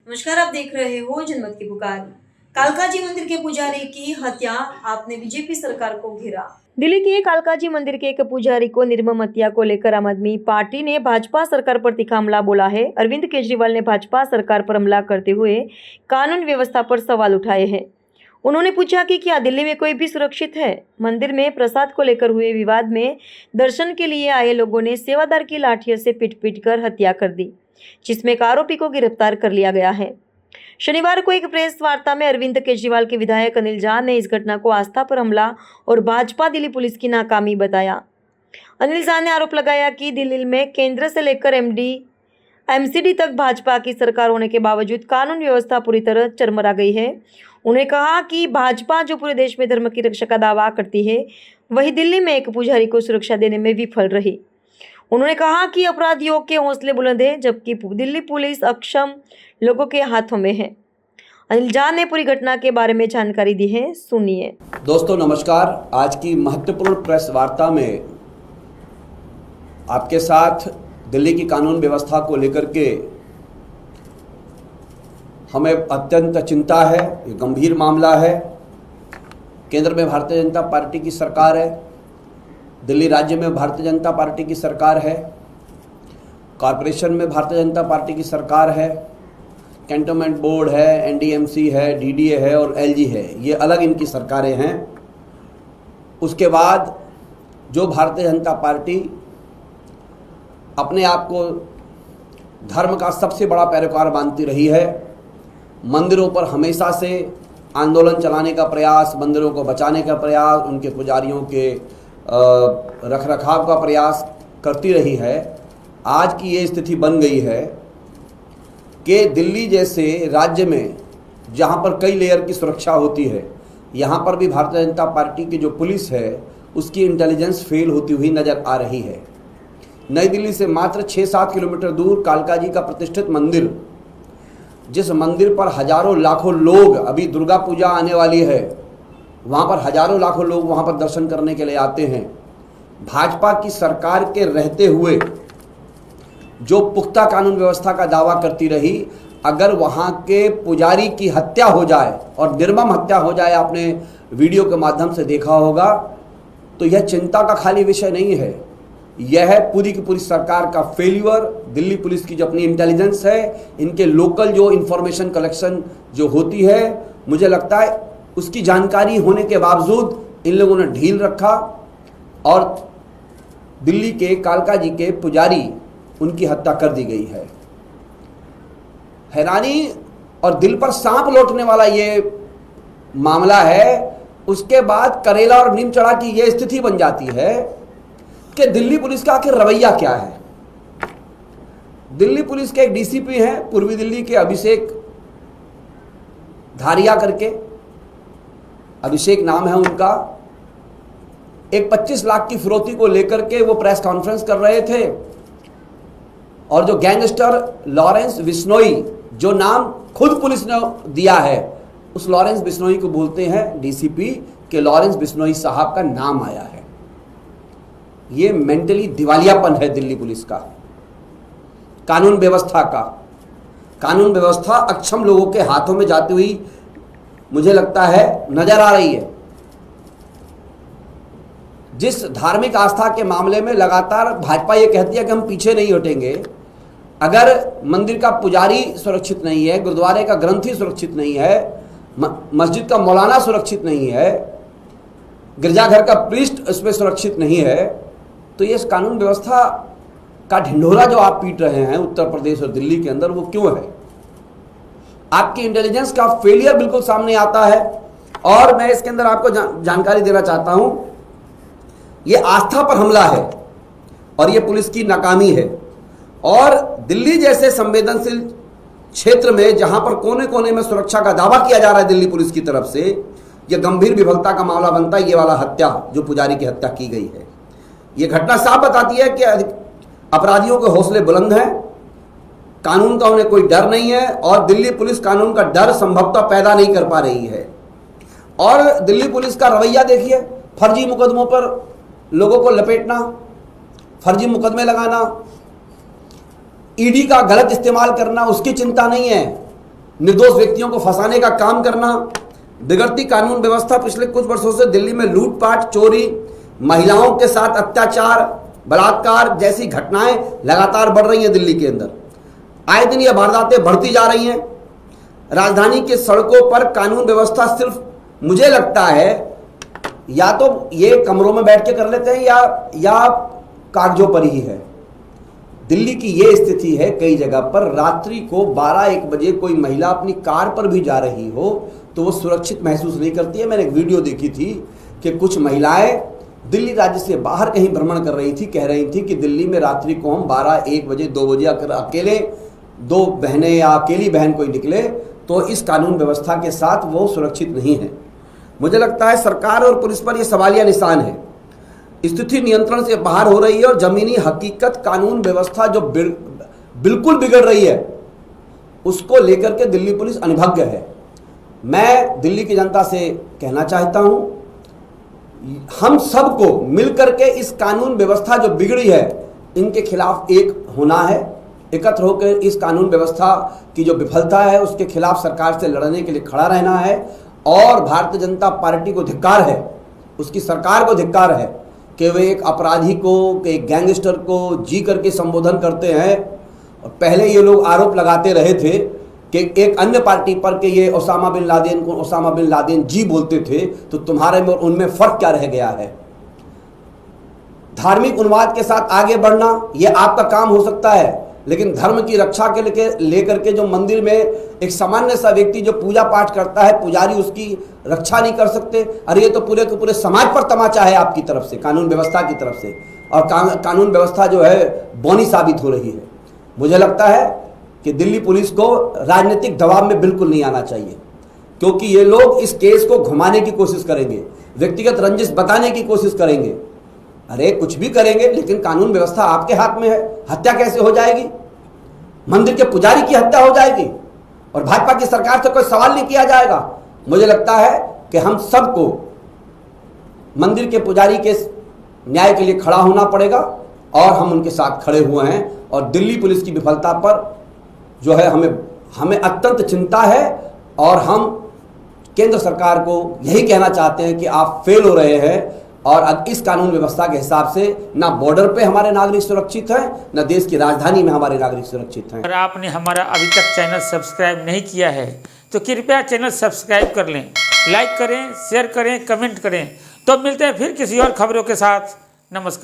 नमस्कार, आप देख रहे हो जनमत की पुकार। कालकाजी मंदिर के पुजारी की हत्या, आपने बीजेपी सरकार को घेरा। दिल्ली के कालकाजी मंदिर के एक पुजारी को निर्मम हत्या को लेकर आम आदमी पार्टी ने भाजपा सरकार पर तीखा हमला बोला है। अरविंद केजरीवाल ने भाजपा सरकार पर हमला करते हुए कानून व्यवस्था पर सवाल उठाए हैं। उन्होंने पूछा कि क्या दिल्ली में कोई भी सुरक्षित है। मंदिर में प्रसाद को लेकर हुए विवाद में दर्शन के लिए आए लोगों ने सेवादार की लाठियों से पीट कर हत्या कर दी, जिसमें एक आरोपी को गिरफ्तार कर लिया गया है। शनिवार को एक प्रेस वार्ता में अरविंद केजरीवाल के विधायक अनिल जैन ने इस घटना को आस्था पर हमला और भाजपा दिल्ली पुलिस की नाकामी बताया। अनिल जैन ने आरोप लगाया कि दिल्ली में केंद्र से लेकर एमसीडी तक भाजपा की सरकार होने के बावजूद कानून व्यवस्था पूरी तरह चरमरा गई है। उन्होंने कहा कि भाजपा जो पूरे देश में धर्म की रक्षा का दावा करती है, वही दिल्ली में एक पुजारी को सुरक्षा देने में विफल रही। उन्होंने कहा कि अपराधियों के हौसले बुलंद हैं, जबकि दिल्ली पुलिस अक्षम लोगों के हाथों में है। अनिल जैन ने पूरी घटना के बारे में जानकारी दी है, सुनिए। दोस्तों नमस्कार। आज की महत्वपूर्ण प्रेस वार्ता में आपके साथ दिल्ली की कानून व्यवस्था को लेकर के हमें अत्यंत चिंता है। ये गंभीर मामला है। केंद्र में भारतीय जनता पार्टी की सरकार है, दिल्ली राज्य में भारतीय जनता पार्टी की सरकार है, कॉरपोरेशन में भारतीय जनता पार्टी की सरकार है, कैंटोनमेंट बोर्ड है, एनडीएमसी है, डीडीए है और एलजी है। ये अलग इनकी सरकारें हैं। उसके बाद जो भारतीय जनता पार्टी अपने आप को धर्म का सबसे बड़ा पैरोकार मानती रही है, मंदिरों पर हमेशा से आंदोलन चलाने का प्रयास, मंदिरों को बचाने का प्रयास, उनके पुजारियों के रखरखाव का प्रयास करती रही है। आज की ये स्थिति बन गई है कि दिल्ली जैसे राज्य में जहाँ पर कई लेयर की सुरक्षा होती है, यहाँ पर भी भारतीय जनता पार्टी की जो पुलिस है उसकी इंटेलिजेंस फेल होती हुई नज़र आ रही है। नई दिल्ली से मात्र 6-7 किलोमीटर दूर कालकाजी का प्रतिष्ठित मंदिर, जिस मंदिर पर हजारों लाखों लोग, अभी दुर्गा पूजा आने वाली है, वहाँ पर हजारों लाखों लोग वहाँ पर दर्शन करने के लिए आते हैं। भाजपा की सरकार के रहते हुए जो पुख्ता कानून व्यवस्था का दावा करती रही, अगर वहाँ के पुजारी की हत्या हो जाए और निर्मम हत्या हो जाए, आपने वीडियो के माध्यम से देखा होगा, तो यह चिंता का खाली विषय नहीं है। यह है पूरी की पूरी सरकार का फेल्यूर। दिल्ली पुलिस की जो अपनी इंटेलिजेंस है, इनके लोकल जो इंफॉर्मेशन कलेक्शन जो होती है, मुझे लगता है उसकी जानकारी होने के बावजूद इन लोगों ने ढील रखा और दिल्ली के कालकाजी के पुजारी, उनकी हत्या कर दी गई है। हैरानी और दिल पर सांप लौटने वाला ये मामला है। उसके बाद करेला और नीम चढ़ा की ये स्थिति बन जाती है कि दिल्ली पुलिस का आखिर रवैया क्या है। दिल्ली पुलिस के एक डीसीपी हैं पूर्वी दिल्ली के, अभिषेक धारिया करके, अभिषेक नाम है उनका। एक 25 लाख की फिरौती को लेकर के वो प्रेस कॉन्फ्रेंस कर रहे थे और जो गैंगस्टर लॉरेंस बिश्नोई, जो नाम खुद पुलिस ने दिया है, उस लॉरेंस बिश्नोई को बोलते हैं डीसीपी के लॉरेंस बिश्नोई साहब का नाम आया है। ये मेंटली दिवालियापन है दिल्ली पुलिस का, कानून व्यवस्था का। कानून व्यवस्था अक्षम लोगों के हाथों में जाती हुई मुझे लगता है नजर आ रही है। जिस धार्मिक आस्था के मामले में लगातार भाजपा ये कहती है कि हम पीछे नहीं हटेंगे, अगर मंदिर का पुजारी सुरक्षित नहीं है, गुरुद्वारे का ग्रंथी सुरक्षित नहीं है, मस्जिद का मौलाना सुरक्षित नहीं है, गिरजाघर का प्रीस्ट उसमें सुरक्षित नहीं है, तो ये कानून व्यवस्था का ढिंढोरा जो आप पीट रहे हैं उत्तर प्रदेश और दिल्ली के अंदर, वो क्यों है? आपकी इंटेलिजेंस का फेलियर बिल्कुल सामने आता है। और मैं इसके अंदर आपको जानकारी देना चाहता हूं, ये आस्था पर हमला है और ये पुलिस की नाकामी है। और दिल्ली जैसे संवेदनशील क्षेत्र में, जहां पर कोने कोने में सुरक्षा का दावा किया जा रहा है दिल्ली पुलिस की तरफ से, यह गंभीर विफलता का मामला बनता है। ये वाला हत्या, जो पुजारी की हत्या की गई है, ये घटना साफ बताती है कि अपराधियों के हौसले बुलंद हैं, कानून का उन्हें कोई डर नहीं है और दिल्ली पुलिस कानून का डर संभवतः पैदा नहीं कर पा रही है। और दिल्ली पुलिस का रवैया देखिए, फर्जी मुकदमों पर लोगों को लपेटना, फर्जी मुकदमे लगाना, ईडी का गलत इस्तेमाल करना, उसकी चिंता नहीं है। निर्दोष व्यक्तियों को फंसाने का काम करना, बिगड़ती कानून व्यवस्था, पिछले कुछ वर्षों से दिल्ली में लूटपाट, चोरी, महिलाओं के साथ अत्याचार, बलात्कार जैसी घटनाएं लगातार बढ़ रही हैं दिल्ली के अंदर। आए दिन ये वारदातें बढ़ती जा रही हैं। राजधानी के सड़कों पर कानून व्यवस्था सिर्फ मुझे लगता है या तो ये कमरों में बैठ के कर लेते हैं या कागजों पर ही है। दिल्ली की ये स्थिति है कई जगह पर, रात्रि को 12-1 बजे कोई महिला अपनी कार पर भी जा रही हो तो वो सुरक्षित महसूस नहीं करती है। मैंने एक वीडियो देखी थी कि कुछ महिलाएं दिल्ली राज्य से बाहर कहीं भ्रमण कर रही थी, कह रही थी कि दिल्ली में रात्रि को हम 12-1 बजे 2 बजे अगर अकेले 2 बहनें या अकेली बहन कोई निकले तो इस कानून व्यवस्था के साथ वो सुरक्षित नहीं है। मुझे लगता है सरकार और पुलिस पर यह सवालिया निशान है। स्थिति नियंत्रण से बाहर हो रही है और जमीनी हकीकत, कानून व्यवस्था जो बिल्कुल बिगड़ रही है उसको लेकर के दिल्ली पुलिस अनिभज्ञ है। मैं दिल्ली की जनता से कहना चाहता हूं, हम सबको मिलकर के इस कानून व्यवस्था जो बिगड़ी है इनके खिलाफ एक होना है, एकत्र होकर इस कानून व्यवस्था की जो विफलता है उसके खिलाफ सरकार से लड़ने के लिए खड़ा रहना है। और भारतीय जनता पार्टी को धिक्कार है, उसकी सरकार को धिक्कार है कि वे एक अपराधी को, एक गैंगस्टर को जी करके संबोधन करते हैं। और पहले ये लोग आरोप लगाते रहे थे कि एक अन्य पार्टी पर कि ये ओसामा बिन लादेन को ओसामा बिन लादेन जी बोलते थे, तो तुम्हारे में और उनमें फर्क क्या रह गया है। धार्मिक उन्माद के साथ आगे बढ़ना ये आपका काम हो सकता है, लेकिन धर्म की रक्षा के लेकर के जो मंदिर में एक सामान्य सा व्यक्ति जो पूजा पाठ करता है, पुजारी उसकी रक्षा नहीं कर सकते। अरे ये तो पूरे के पूरे समाज पर तमाचा है आपकी तरफ से, कानून व्यवस्था की तरफ से, और कानून व्यवस्था जो है बौनी साबित हो रही है। मुझे लगता है कि दिल्ली पुलिस को राजनीतिक दबाव में बिल्कुल नहीं आना चाहिए, क्योंकि ये लोग इस केस को घुमाने की कोशिश करेंगे, व्यक्तिगत रंजिश बताने की कोशिश करेंगे। अरे कुछ भी करेंगे, लेकिन कानून व्यवस्था आपके हाथ में है। हत्या कैसे हो जाएगी? मंदिर के पुजारी की हत्या हो जाएगी और भाजपा की सरकार से कोई सवाल नहीं किया जाएगा। मुझे लगता है कि हम सबको मंदिर के पुजारी के न्याय के लिए खड़ा होना पड़ेगा और हम उनके साथ खड़े हुए हैं। और दिल्ली पुलिस की विफलता पर जो है हमें अत्यंत चिंता है और हम केंद्र सरकार को यही कहना चाहते हैं कि आप फेल हो रहे हैं और अब इस कानून व्यवस्था के हिसाब से ना बॉर्डर पे हमारे नागरिक सुरक्षित हैं, ना देश की राजधानी में हमारे नागरिक सुरक्षित हैं। अगर आपने हमारा अभी तक चैनल सब्सक्राइब नहीं किया है तो कृपया चैनल सब्सक्राइब कर लें, लाइक करें, शेयर करें, कमेंट करें। तो मिलते हैं फिर किसी और खबरों के साथ। नमस्कार।